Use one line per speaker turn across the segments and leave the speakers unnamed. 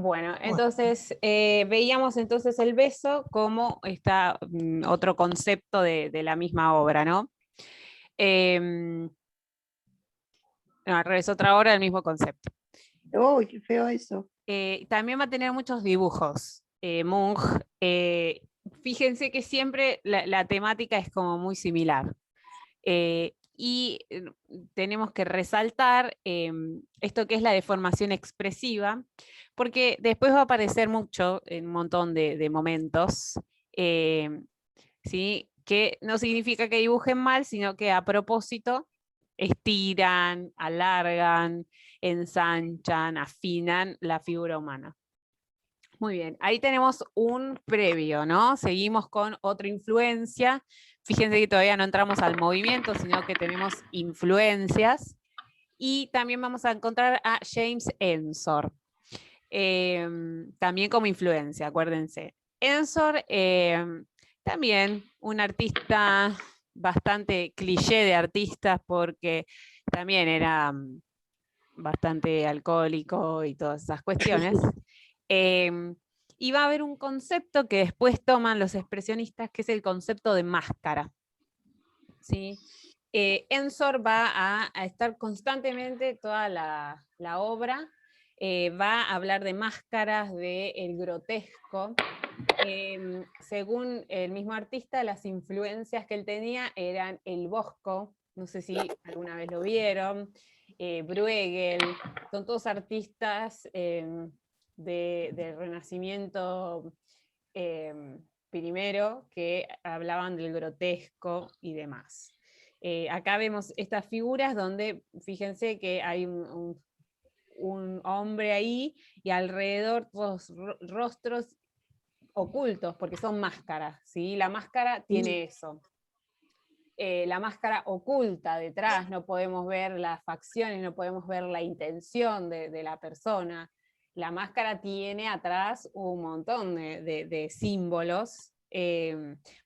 Bueno,
Bueno,
entonces veíamos entonces el beso como otro concepto de la misma obra, ¿no? No, al revés, otra obra del mismo concepto.
Uy, qué feo eso.
También va a tener muchos dibujos. Munch, fíjense que siempre la temática es como muy similar. Y tenemos que resaltar esto que es la deformación expresiva, porque después va a aparecer mucho en un montón de momentos, ¿sí? Que no significa que dibujen mal, sino que a propósito estiran, alargan, ensanchan, afinan la figura humana. Muy bien, ahí tenemos un previo, ¿no? Seguimos con otra influencia. Fíjense que todavía no entramos al movimiento, sino que tenemos influencias. Y también vamos a encontrar a James Ensor, también como influencia, acuérdense. Ensor, también un artista bastante cliché de artistas, porque también era bastante alcohólico y todas esas cuestiones. Y va a haber un concepto que después toman los expresionistas, que es el concepto de máscara. ¿Sí? Ensor va a estar constantemente toda la obra, va a hablar de máscaras, del grotesco. Según el mismo artista, las influencias que él tenía eran el Bosco, no sé si alguna vez lo vieron, Bruegel, son todos artistas del Renacimiento primero que hablaban del grotesco y demás. Acá vemos estas figuras donde, fíjense que hay un hombre ahí y alrededor todos rostros ocultos, porque son máscaras, ¿sí? La máscara tiene eso. La máscara oculta detrás, no podemos ver las facciones, no podemos ver la intención de la persona. La máscara tiene atrás un montón de símbolos,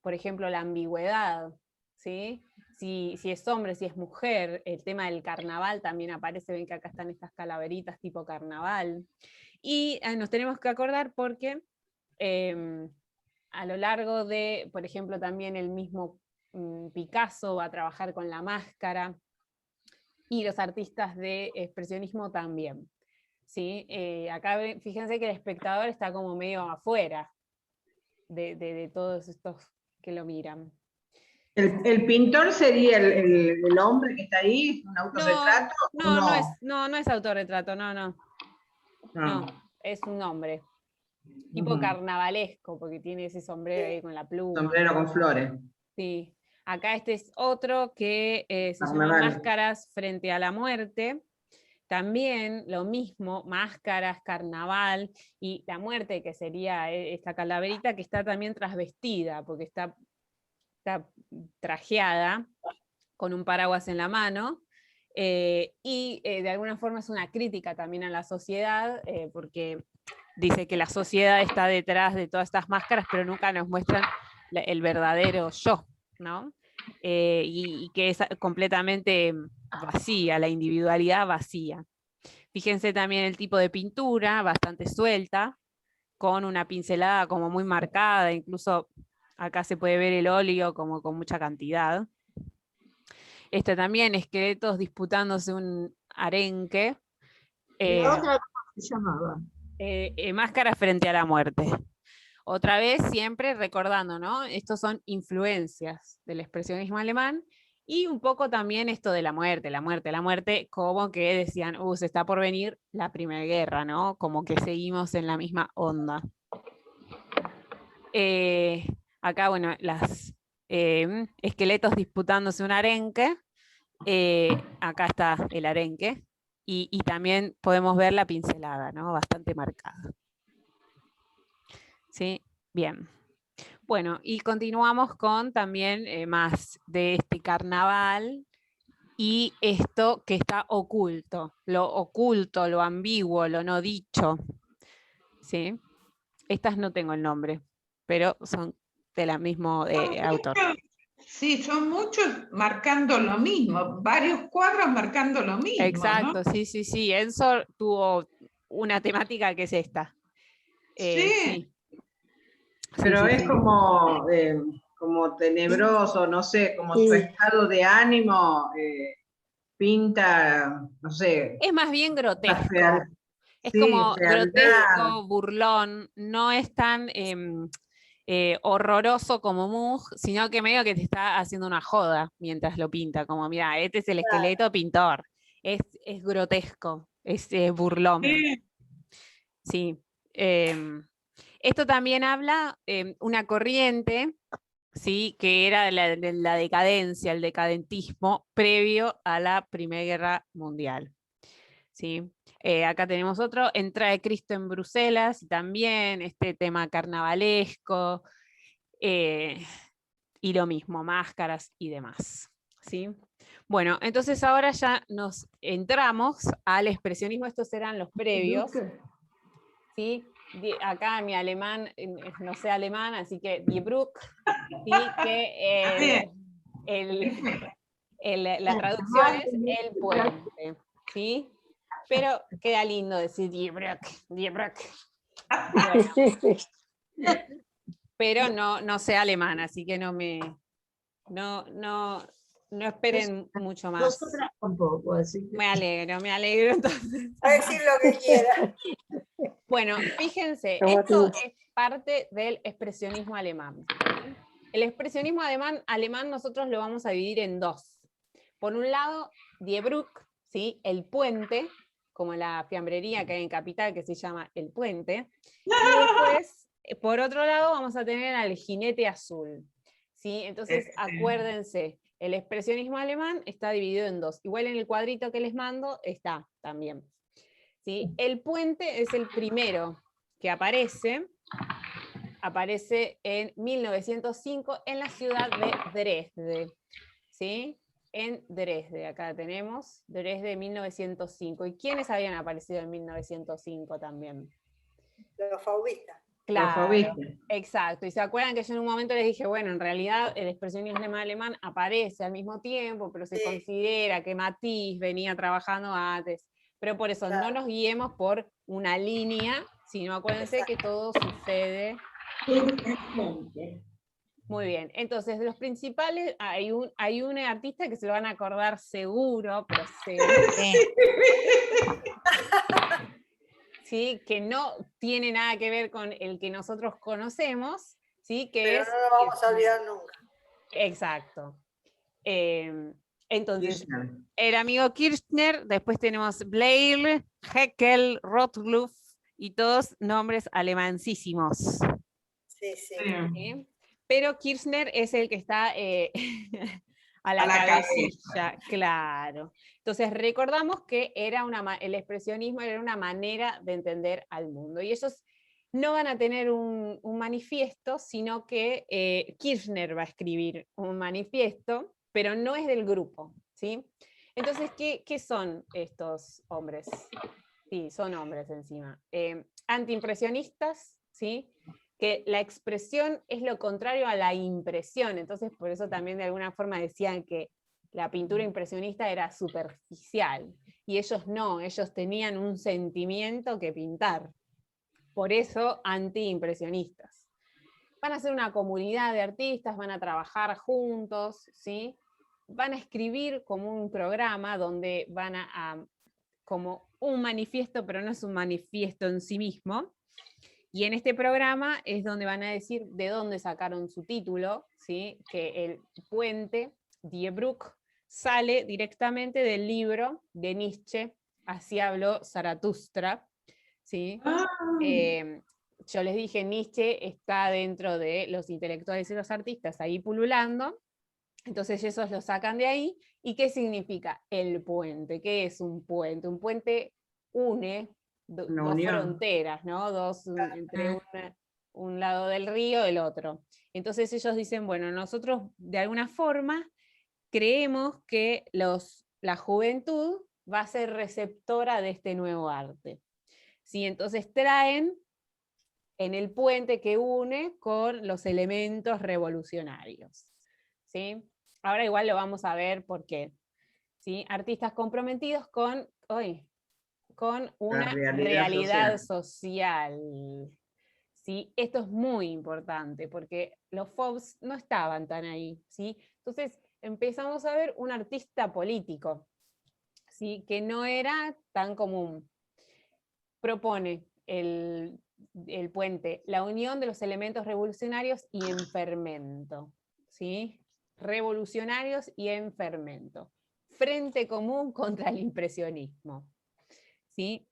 por ejemplo, la ambigüedad, ¿sí? Si es hombre, si es mujer, el tema del carnaval también aparece, ven que acá están estas calaveritas tipo carnaval. Y nos tenemos que acordar porque a lo largo de, por ejemplo, también el mismo Picasso va a trabajar con la máscara, y los artistas de expresionismo también. ¿Sí? Acá fíjense que el espectador está como medio afuera de todos estos que lo miran.
¿El pintor sería el hombre que está ahí? ¿Un autorretrato?
No es autorretrato, no, es un hombre. Tipo carnavalesco, porque tiene ese sombrero ahí con la pluma.
Sombrero con flores.
Sí. Acá este es otro que se llama Máscaras frente a la muerte. También lo mismo, máscaras, carnaval y la muerte, que sería esta calaverita que está también trasvestida, porque está trajeada con un paraguas en la mano. Y de alguna forma es una crítica también a la sociedad, porque dice que la sociedad está detrás de todas estas máscaras, pero nunca nos muestran el verdadero yo, ¿no? Y que es completamente vacía, la individualidad vacía. Fíjense también el tipo de pintura, bastante suelta, con una pincelada como muy marcada, incluso acá se puede ver el óleo como con mucha cantidad. Este también, esqueletos disputándose un arenque.
¿La otra cómo se llamaba?
Máscara frente a la muerte. Otra vez, siempre recordando, ¿no? Estos son influencias del expresionismo alemán, y un poco también esto de la muerte, como que decían, se está por venir la Primera Guerra, ¿no? Como que seguimos en la misma onda. Acá, bueno, las esqueletos disputándose un arenque. Acá está el arenque, y también podemos ver la pincelada, ¿no? Bastante marcada. ¿Sí? Bien. Bueno, y continuamos con también más de este carnaval y esto que está oculto, lo ambiguo, lo no dicho. ¿Sí? Estas no tengo el nombre, pero son de la mismo autor.
Sí, son muchos marcando lo mismo, varios cuadros marcando lo mismo.
Exacto,
¿no?
sí. Ensor tuvo una temática que es esta.
Sí.
Pero
Sí,
es
sí.
como tenebroso, no sé, como su
Sí.
estado de ánimo pinta, no sé,
Es más bien
la
grotesco. Es
sí,
como
fealdad.
grotesco, burlón, no es tan horroroso como Munch, sino que medio que te está haciendo una joda mientras lo pinta, como mira, este es el esqueleto pintor, es grotesco, es burlón.
Sí.
Sí. Esto también habla una corriente, ¿sí? Que era de la decadencia, el decadentismo previo a la Primera Guerra Mundial. ¿Sí? Acá tenemos otro, Entrada de Cristo en Bruselas, y también este tema carnavalesco, y lo mismo, máscaras y demás. ¿Sí? Bueno, entonces ahora ya nos entramos al expresionismo, estos eran los previos. ¿Sí? Acá mi alemán, no sé alemán, así que Die Brücke, ¿sí? Que la traducción es el puente, ¿sí? Pero queda lindo decir Die Brücke, Die Brücke. Bueno, pero no sé alemán, así que no esperen mucho más.
Nosotras tampoco, así que.
Me alegro entonces.
A decir lo que quiera.
Bueno, fíjense,
Como
esto
tú.
es parte del expresionismo alemán. El expresionismo alemán nosotros lo vamos a dividir en dos. Por un lado, Die Brücke, ¿sí? El puente, como la fiambrería que hay en Capital que se llama El Puente. Y después, por otro lado, vamos a tener al jinete azul. ¿Sí? Entonces, acuérdense, el expresionismo alemán está dividido en dos. Igual en el cuadrito que les mando está también. ¿Sí? El puente es el primero que aparece en 1905 en la ciudad de Dresde. ¿Sí? En Dresde, acá tenemos, Dresde 1905. ¿Y quiénes habían aparecido en 1905 también?
Los fauvistas.
Claro, exacto. Y se acuerdan que yo en un momento les dije, bueno, en realidad el expresionismo alemán aparece al mismo tiempo, pero se considera que Matisse venía trabajando antes. Pero por eso no nos guiemos por una línea, sino acuérdense que todo sucede. Muy bien, entonces de los principales hay un artista que se lo van a acordar seguro, pero seguro. ¿Sí? Que no tiene nada que ver con el que nosotros conocemos, ¿sí? Que
Pero
es...
no lo vamos a olvidar nunca.
Exacto. Entonces,
Kirchner.
el amigo Kirchner, después tenemos Blair, Haeckel, Rottluff, y todos nombres alemancísimos.
Sí.
¿Sí? Pero Kirchner es el que está a la cabecilla, claro. Entonces recordamos que el expresionismo era una manera de entender al mundo. Y ellos no van a tener un manifiesto, sino que Kirchner va a escribir un manifiesto, pero no es del grupo. ¿Sí? Entonces, ¿qué son estos hombres? Sí, son hombres encima. Antiimpresionistas, ¿sí? Que la expresión es lo contrario a la impresión, entonces por eso también de alguna forma decían que la pintura impresionista era superficial, y ellos no, ellos tenían un sentimiento que pintar, por eso antiimpresionistas. Van a ser una comunidad de artistas, van a trabajar juntos, ¿sí? Van a escribir como un programa donde van como un manifiesto, pero no es un manifiesto en sí mismo. Y en este programa es donde van a decir de dónde sacaron su título, ¿sí? Que el puente, Die Brücke, sale directamente del libro de Nietzsche, Así habló Zaratustra. ¿Sí? Yo les dije, Nietzsche está dentro de los intelectuales y los artistas ahí pululando, entonces ellos lo sacan de ahí. ¿Y qué significa el puente? ¿Qué es un puente? Un puente une dos fronteras, ¿no? Entre un lado del río y el otro. Entonces ellos dicen, bueno, nosotros de alguna forma creemos que la juventud va a ser receptora de este nuevo arte. ¿Sí? Entonces traen en el puente que une con los elementos revolucionarios. ¿Sí? Ahora igual lo vamos a ver por qué. ¿Sí? Artistas comprometidos con una realidad social. ¿sí? Esto es muy importante porque los FOBs no estaban tan ahí, ¿sí? Entonces empezamos a ver un artista político, ¿sí? Que no era tan común. Propone el puente, la unión de los elementos revolucionarios y en fermento, ¿sí? Revolucionarios y en fermento. Frente común contra el impresionismo, ¿sí?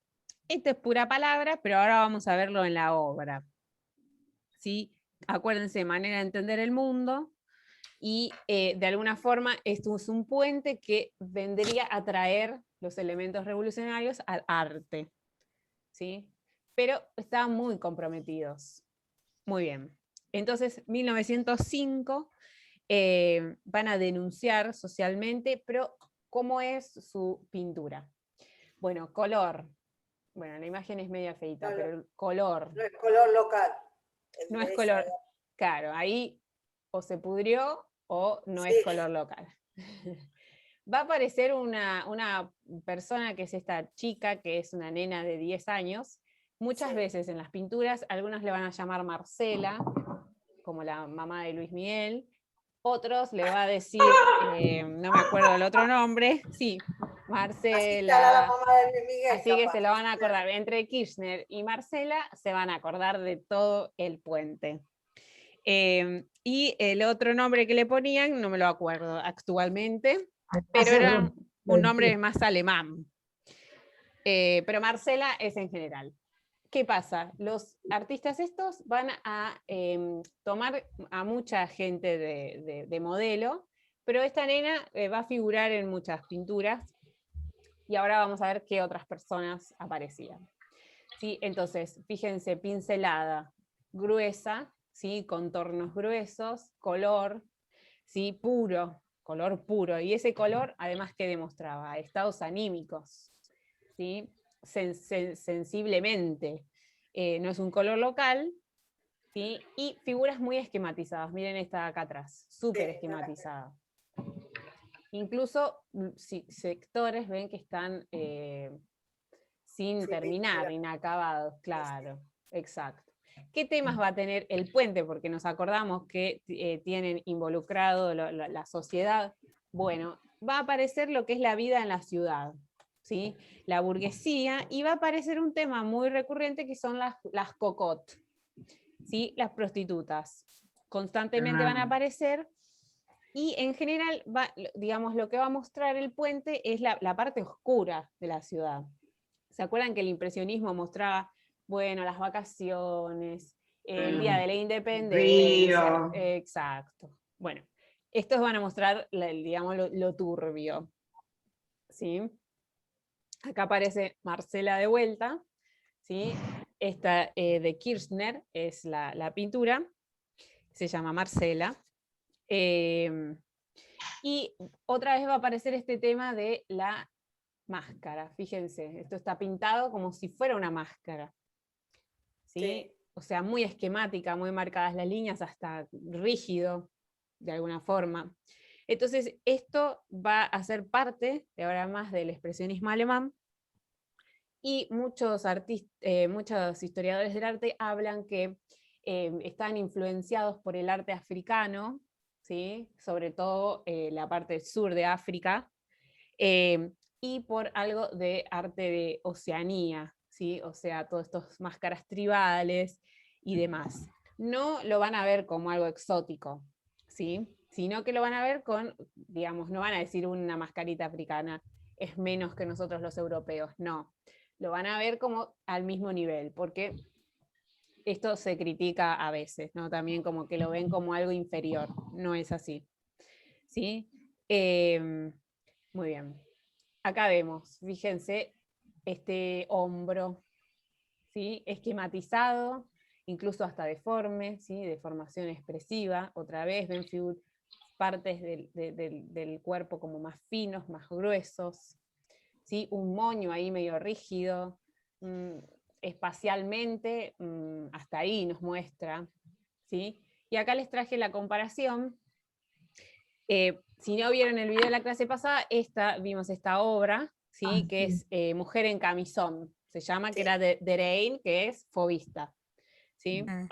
Esto es pura palabra, pero ahora vamos a verlo en la obra, ¿sí? Acuérdense, manera de entender el mundo, y de alguna forma esto es un puente que vendría a traer los elementos revolucionarios al arte, ¿sí? Pero estaban muy comprometidos. Muy bien. Entonces, 1905 van a denunciar socialmente, pero ¿cómo es su pintura? Bueno, color. Bueno, la imagen es media feita,
No,
pero el color.
No es color local. el
No
de
es
esa
color,
edad.
claro, ahí o se pudrió o no es
Sí.
color local. Va a aparecer una persona que es esta chica, que es una nena de 10 años. Muchas
Sí.
veces en las pinturas, algunos le van a llamar Marcela, como la mamá de Luis Miguel. Otros le va a decir, no me acuerdo el otro nombre, sí,
Así estará la
Marcela.
mamá de Luis Miguel,
Así que
capaz.
se lo van a acordar. Entre Kirchner y Marcela se van a acordar de todo el puente. Y el otro nombre que le ponían, no me lo acuerdo actualmente, pero era un nombre más alemán. Pero Marcela es en general. ¿Qué pasa? Los artistas estos van a tomar a mucha gente de modelo, pero esta nena va a figurar en muchas pinturas, y ahora vamos a ver qué otras personas aparecían. ¿Sí? Entonces, fíjense, pincelada gruesa, ¿sí? Contornos gruesos, color, ¿sí? Puro, color puro. Y ese color, además, ¿qué demostraba? Estados anímicos, ¿sí? Sensiblemente. No es un color local, ¿sí? Y figuras muy esquematizadas. Miren esta de acá atrás, súper esquematizada. Incluso sectores ven que están sin terminar, inacabados, claro, exacto. ¿Qué temas va a tener el puente? Porque nos acordamos que tienen involucrado la sociedad. Bueno, va a aparecer lo que es la vida en la ciudad, ¿sí? La burguesía, y va a aparecer un tema muy recurrente que son las cocottes, ¿sí? Las prostitutas. Constantemente van a aparecer. Y en general, digamos, lo que va a mostrar el puente es la parte oscura de la ciudad. ¿Se acuerdan que el impresionismo mostraba, bueno, las vacaciones, el día de la independencia?
Río.
Exacto. Bueno, estos van a mostrar, digamos, lo turbio. ¿Sí? Acá aparece Marcela de vuelta. ¿Sí? Esta de Kirchner es la pintura, se llama Marcela. Y otra vez va a aparecer este tema de la máscara. Fíjense, esto está pintado como si fuera una máscara. ¿Sí?
Sí.
O sea, muy esquemática, muy marcadas las líneas, hasta rígido, de alguna forma. Entonces, esto va a ser parte, de ahora más, del expresionismo alemán, y muchos historiadores del arte hablan que están influenciados por el arte africano, ¿sí? Sobre todo la parte sur de África, y por algo de arte de Oceanía, ¿sí? O sea, todas estas máscaras tribales y demás. No lo van a ver como algo exótico, ¿sí? Sino que lo van a ver con, digamos, no van a decir una mascarita africana es menos que nosotros los europeos, no. Lo van a ver como al mismo nivel, porque esto se critica a veces, ¿no? También como que lo ven como algo inferior, no es así, ¿sí? Muy bien. Acá vemos, fíjense, este hombro, ¿sí? Esquematizado, incluso hasta deforme, ¿sí? Deformación expresiva. Otra vez ven partes del cuerpo como más finos, más gruesos, ¿sí? Un moño ahí medio rígido, espacialmente, hasta ahí nos muestra, ¿sí? Y acá les traje la comparación. Si no vieron el video de la clase pasada, vimos esta obra, ¿sí? Que es Mujer en camisón, se llama, que era de Derain, que es fobista, ¿sí?
Mm.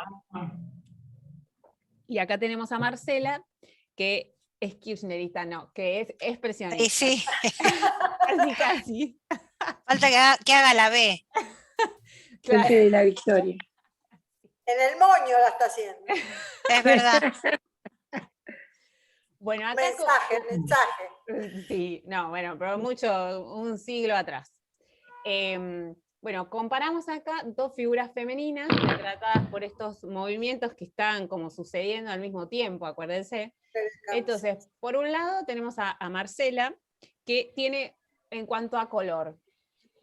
Y acá tenemos a Marcela, que es kirchnerista, no, que es
Sí,
expresionista.
sí.
Casi, casi.
Falta que haga la B.
Claro.
Gente de la Victoria.
En el moño la está haciendo.
Es verdad.
Bueno, acá
Mensaje.
sí, no, bueno, pero un siglo atrás. Bueno, comparamos acá dos figuras femeninas retratadas por estos movimientos que están como sucediendo al mismo tiempo, acuérdense. Entonces, por un lado tenemos a Marcela, que tiene, en cuanto a color,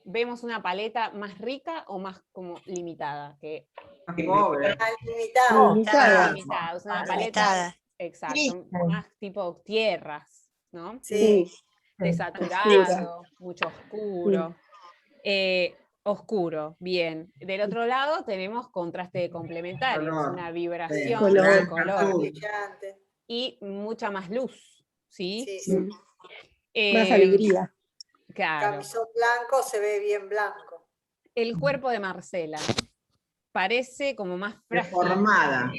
vemos una paleta más rica o más como limitada, que
Pobre.
Al limitado.
Limitada.
limitada, es una
Ah,
paleta,
limitada.
exacto, más tipo tierras, ¿no?
Sí.
Sí,
Desaturado, mucho oscuro. Oscuro, bien. Del otro lado tenemos contraste complementario,
Color.
una
Sí,
vibración
color.
de
blanco,
color
azul.
Brillante.
y mucha más luz, ¿sí?
Sí, sí.
más
Eh,
alegría.
claro.
Camisón blanco se ve bien blanco.
El cuerpo de Marcela parece como más frágil.
Deformada.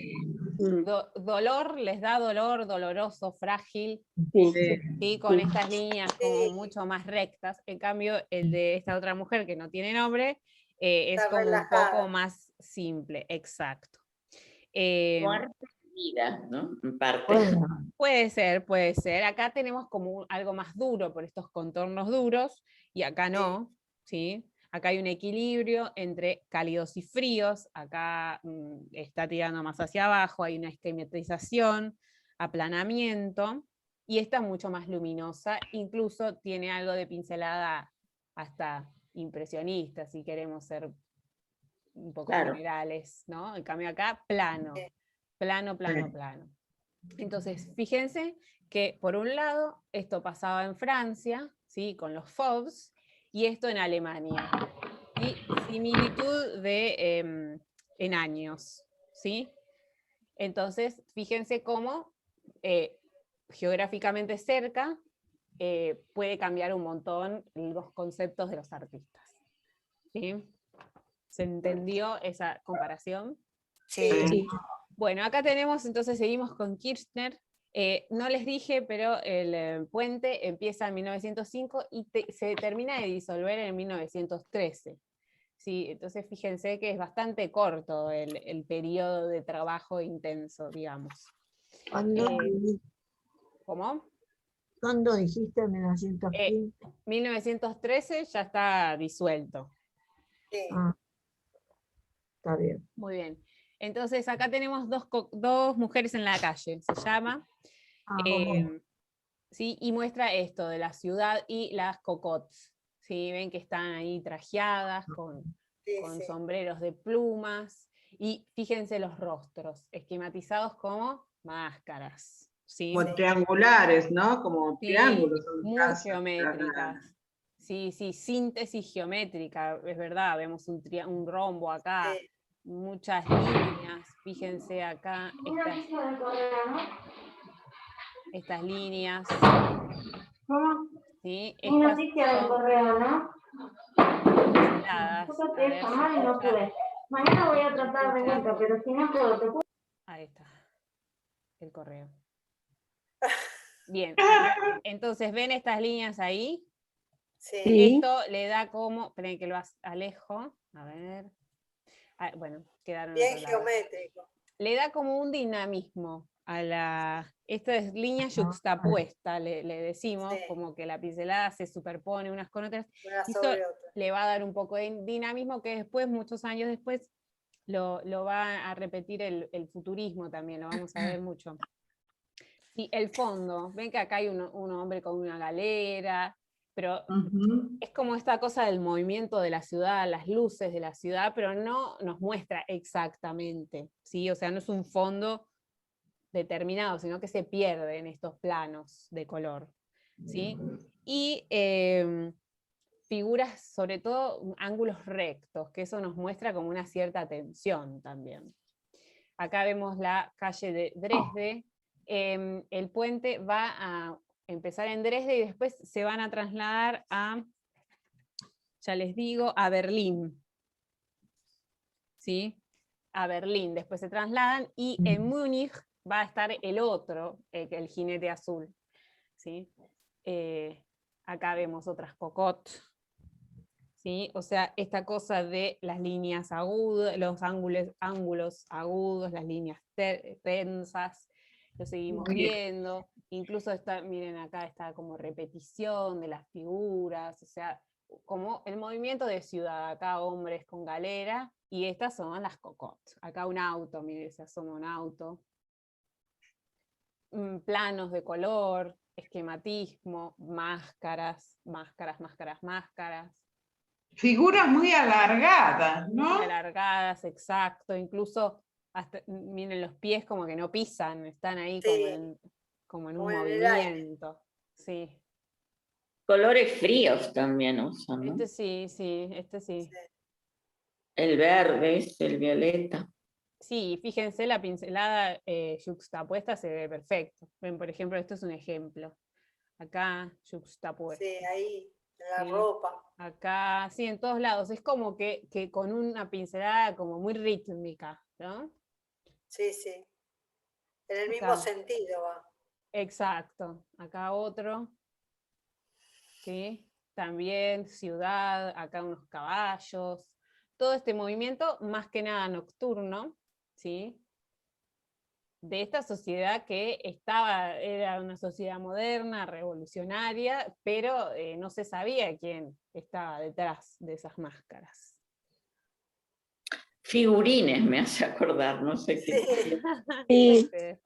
Dolor, les da dolor, doloroso, frágil,
Sí.
Sí.
¿sí? Con estas líneas como
Sí.
mucho más rectas. En cambio, el de esta otra mujer que no tiene nombre es
Está
como un
relajada.
poco más simple, exacto. Eh,
Muerte y vida, ¿no? En parte.
Puede ser, puede ser. Acá tenemos como algo más duro por estos contornos duros y acá no, ¿sí? Acá hay un equilibrio entre cálidos y fríos, acá está tirando más hacia abajo, hay una esquematización, aplanamiento, y esta es mucho más luminosa, incluso tiene algo de pincelada hasta impresionista, si queremos ser un poco
Claro.
generales, ¿no? En cambio acá, plano, plano, plano,
Sí.
plano. Entonces, fíjense que por un lado esto pasaba en Francia, ¿sí? Con los Fauves, y esto en Alemania. ¿Sí? Similitud en años, ¿sí? Entonces, fíjense cómo geográficamente cerca puede cambiar un montón los conceptos de los artistas. ¿Sí? ¿Se entendió esa comparación?
Sí.
Sí.
Bueno, acá tenemos, entonces seguimos con Kirchner. No les dije, pero el puente empieza en 1905 y se termina de disolver en 1913. Sí, entonces fíjense que es bastante corto el periodo de trabajo intenso, digamos. ¿Cómo?
¿Cuándo dijiste 1915?
1913 ya está disuelto.
Sí.
Ah, está bien.
Muy bien. Entonces acá tenemos dos mujeres en la calle, se llama.
Ah,
¿Sí? Y muestra esto de la ciudad y las cocottes. ¿Sí? Ven que están ahí trajeadas con
Sí, sí.
sombreros de plumas. Y fíjense los rostros, esquematizados como máscaras. ¿Sí?
Como triangulares, ¿no? Como
Sí,
triángulos. son
muy
casas,
geométricas. Sí, sí, síntesis geométrica, es verdad, vemos un rombo acá,
Sí.
muchas líneas, fíjense acá, estas líneas. ¿Sí? Estas son pinceladas. A ver, se escucha.
Mañana voy a tratar de vuelta, pero si no puedo,
Ahí está, el correo. Bien, entonces, ¿ven estas líneas ahí?
Sí.
Sí.
Esto le da como, esperen que lo alejo, a ver. Ah, bueno, quedaron en
Bien
otro lado.
geométrico.
Le da como un dinamismo esta es línea yuxtapuesta, le decimos,
Sí.
como que la pincelada se superpone unas con otras,
Una
y esto
sobre otra.
le va a dar un poco de dinamismo que después, muchos años después, lo va a repetir el futurismo también, lo vamos a ver mucho. Y el fondo, ven que acá hay un hombre con una galera, pero es como esta cosa del movimiento de la ciudad, las luces de la ciudad, pero no nos muestra exactamente, ¿sí? O sea, no es un fondo determinado, sino que se pierde en estos planos de color, ¿sí? Y figuras, sobre todo ángulos rectos, que eso nos muestra como una cierta tensión también. Acá vemos la calle de Dresde, el puente va a empezar en Dresde y después se van a trasladar a, ya les digo, a Berlín. ¿Sí? a Berlín, después se trasladan, y en Múnich va a estar el otro, el jinete azul. ¿Sí? Acá vemos otras cocotte, ¿sí? O sea, esta cosa de las líneas agudas, los ángulos agudos, las líneas tensas, lo seguimos
Muy bien.
viendo. Incluso está, miren acá está como repetición de las figuras, o sea, como el movimiento de ciudad, acá hombres con galera, y estas son las cocotte. Acá un auto, miren, se asoma un auto. Planos de color, esquematismo, máscaras, máscaras.
Figuras muy alargadas,
Muy
¿no?
alargadas, exacto. Incluso, hasta, miren los pies como que no pisan, están ahí
Sí,
como en un
como en el aire.
movimiento. Sí.
Colores fríos también usan, ¿no?
Este sí, este sí.
Sí.
El verde, el violeta.
Sí, fíjense, la pincelada yuxtapuesta se ve perfecto. Ven, por ejemplo, esto es un ejemplo. Acá, yuxtapuesta.
Sí, ahí, en la
Sí.
ropa.
Acá, sí, en todos lados. Es como que con una pincelada como muy rítmica, ¿no?
Sí, sí. En el mismo
Acá.
sentido va.
Exacto. Acá otro. ¿Sí? También ciudad, acá unos caballos. Todo este movimiento, más que nada nocturno, ¿sí? De esta sociedad que era una sociedad moderna, revolucionaria, pero no se sabía quién estaba detrás de esas máscaras.
Figurines me hace acordar, no sé qué.
Sí,
Sí.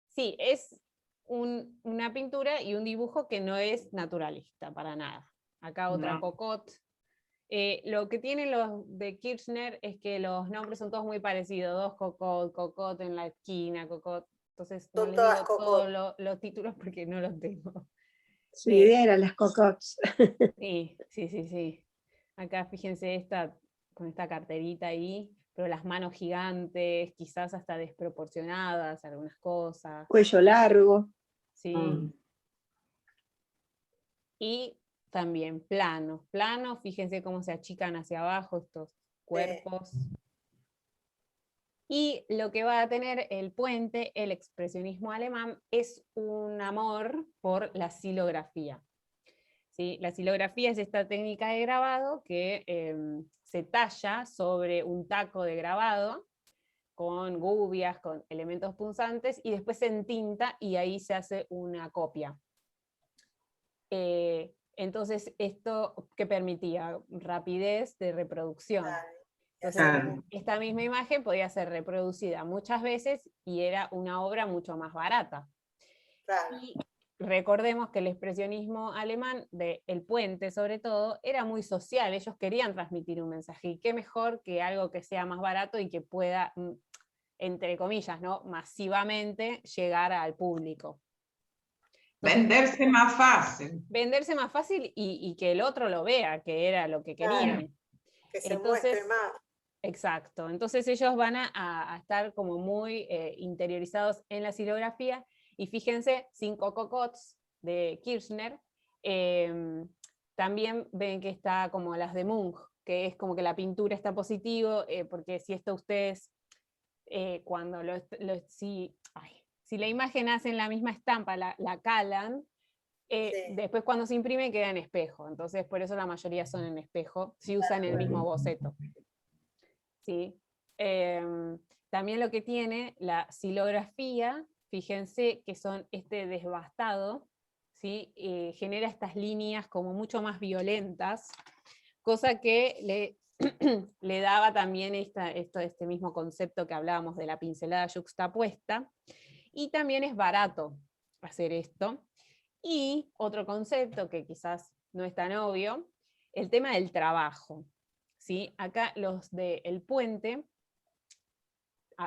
Sí, es una pintura y un dibujo que no es naturalista para nada. Acá otra
No.
cocotte. Lo que tienen los de Kirchner es que los nombres son todos muy parecidos, dos cocotte en la esquina, cocotte. Entonces no
son
les
todas
digo
cocotte.
todos los títulos porque no los tengo.
Su idea eran las cocottes.
Sí. Acá fíjense esta, con esta carterita ahí, pero las manos gigantes, quizás hasta desproporcionadas, algunas cosas.
Cuello largo.
Sí.
Mm.
Y también planos, fíjense cómo se achican hacia abajo estos cuerpos. Y lo que va a tener el puente, el expresionismo alemán, es un amor por la silografía. ¿Sí? La silografía es esta técnica de grabado que se talla sobre un taco de grabado con gubias, con elementos punzantes, y después se entinta y ahí se hace una copia. Entonces, ¿esto qué permitía? Rapidez de reproducción. Entonces, esta misma imagen podía ser reproducida muchas veces y era una obra mucho más barata.
Claro.
Y recordemos que el expresionismo alemán, El Puente sobre todo, era muy social, ellos querían transmitir un mensaje, y qué mejor que algo que sea más barato y que pueda, entre comillas, ¿no?, masivamente llegar al público. Entonces,
Venderse más fácil.
venderse más fácil y que el otro lo vea, que era lo que querían.
Claro, que se
Entonces,
muestre más.
exacto, entonces ellos van a estar como muy interiorizados en la silografía, y fíjense, 5 cocottes de Kirchner, también ven que está como las de Munch, que es como que la pintura está positivo, porque si esto ustedes, cuando si la imagen hacen la misma estampa, la calan, después cuando se imprime queda en espejo, entonces por eso la mayoría son en espejo, si usan el mismo boceto. ¿Sí? También lo que tiene la silografía, fíjense que son este desbastado, ¿sí? Genera estas líneas como mucho más violentas, cosa que le daba también este mismo concepto que hablábamos de la pincelada yuxtapuesta, y también es barato hacer esto. Y otro concepto que quizás no es tan obvio, el tema del trabajo. ¿Sí? Acá los de El Puente,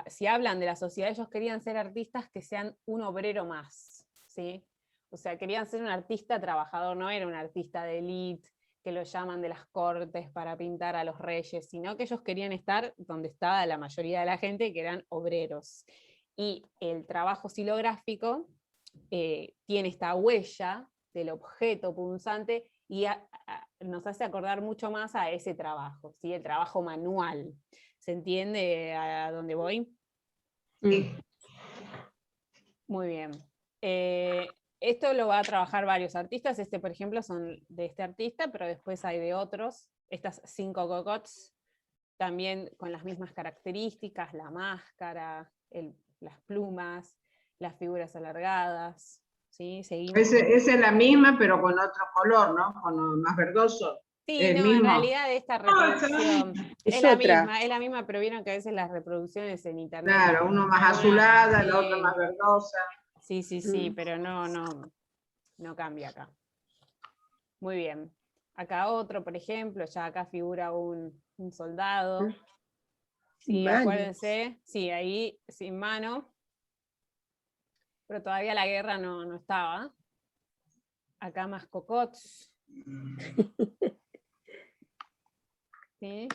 si hablan de la sociedad, ellos querían ser artistas que sean un obrero más, ¿sí? O sea, querían ser un artista trabajador, no era un artista de élite que lo llaman de las cortes para pintar a los reyes, sino que ellos querían estar donde estaba la mayoría de la gente, que eran obreros. Y el trabajo silográfico tiene esta huella del objeto punzante y nos hace acordar mucho más a ese trabajo, ¿sí? El trabajo manual. ¿Se entiende a dónde voy?
Sí.
Muy bien. Esto lo va a trabajar varios artistas. Este, por ejemplo, son de este artista, pero después hay de otros. Estas 5 cocottes, también con las mismas características, la máscara, las plumas, las figuras alargadas. ¿Sí? Seguimos.
Esa es la misma, pero con otro color, ¿no? Con más verdoso.
Sí,
el
no,
mismo.
en realidad esta reproducción
Es
es la
otra.
misma, es la misma, pero vieron que a veces las reproducciones en internet.
Claro, uno más
algunas-
azulada, la
sí,
otra más verdosa.
sí, pero no cambia acá. Muy bien. Acá otro, por ejemplo, ya acá figura un soldado. Sí,
Mano.
acuérdense, sí, ahí sin mano, pero todavía la guerra no estaba. Acá más cocots. ¿Sí?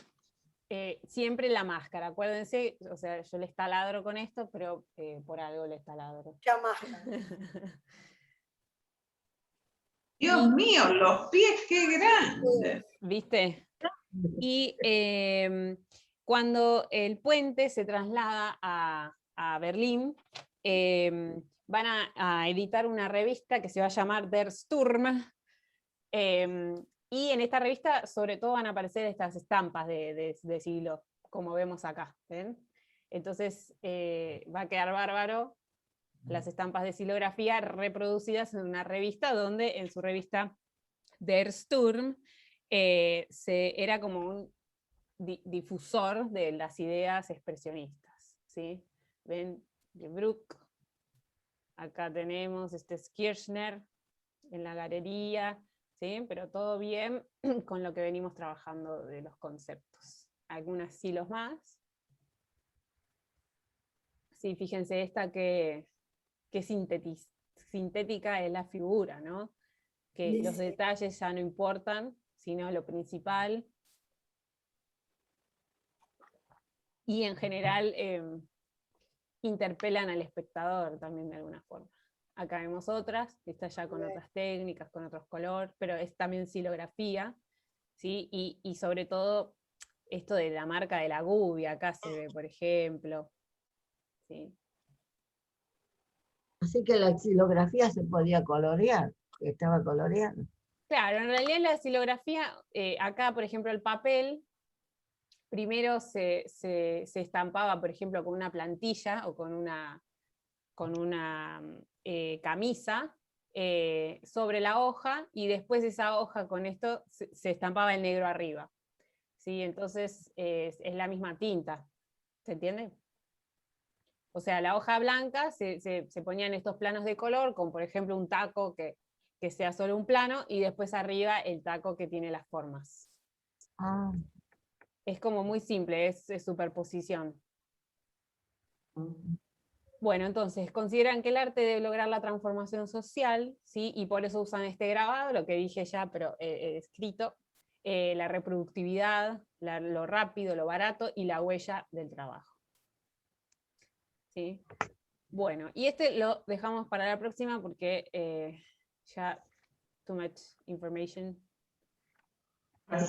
Siempre la máscara, acuérdense, o sea, yo les taladro con esto, pero por algo les taladro.
Ya máscara.
Dios mío, los pies, qué grandes.
¿Viste? Y cuando el puente se traslada a Berlín, van a editar una revista que se va a llamar Der Sturm, y en esta revista sobre todo van a aparecer estas estampas de siglo, como vemos acá, ¿ven? Entonces va a quedar bárbaro las estampas de silografía reproducidas en una revista donde en su revista Der Sturm era como un difusor de las ideas expresionistas, ¿sí? Ven, de Bruck, acá tenemos este es Kirchner en la galería, ¿sí? Pero todo bien con lo que venimos trabajando de los conceptos. Algunos hilos más. Sí, fíjense esta que sintética es la figura, ¿no? Que los
Sí.
detalles ya no importan, sino lo principal. Y en general interpelan al espectador también de alguna forma. Acá vemos otras, esta ya con otras técnicas, con otros colores, pero es también silografía, ¿sí? Y sobre todo esto de la marca de la gubia, acá se ve, por ejemplo. ¿Sí?
Así que la xilografía se podía colorear, que estaba coloreada.
Claro, en realidad la silografía, acá por ejemplo el papel, primero se estampaba, por ejemplo, con una plantilla o con una camisa sobre la hoja, y después esa hoja con esto se estampaba el negro arriba. ¿Sí? Entonces es la misma tinta, ¿se entiende? O sea, la hoja blanca se ponían estos planos de color, con por ejemplo un taco que sea solo un plano, y después arriba el taco que tiene las formas.
Ah,
Es como muy simple, es superposición.
mm.
Bueno, entonces, consideran que el arte debe lograr la transformación social, ¿sí? Y por eso usan este grabado, lo que dije ya, pero escrito, la reproductividad, lo rápido, lo barato y la huella del trabajo. ¿Sí? Bueno, y este lo dejamos para la próxima porque ya too much information.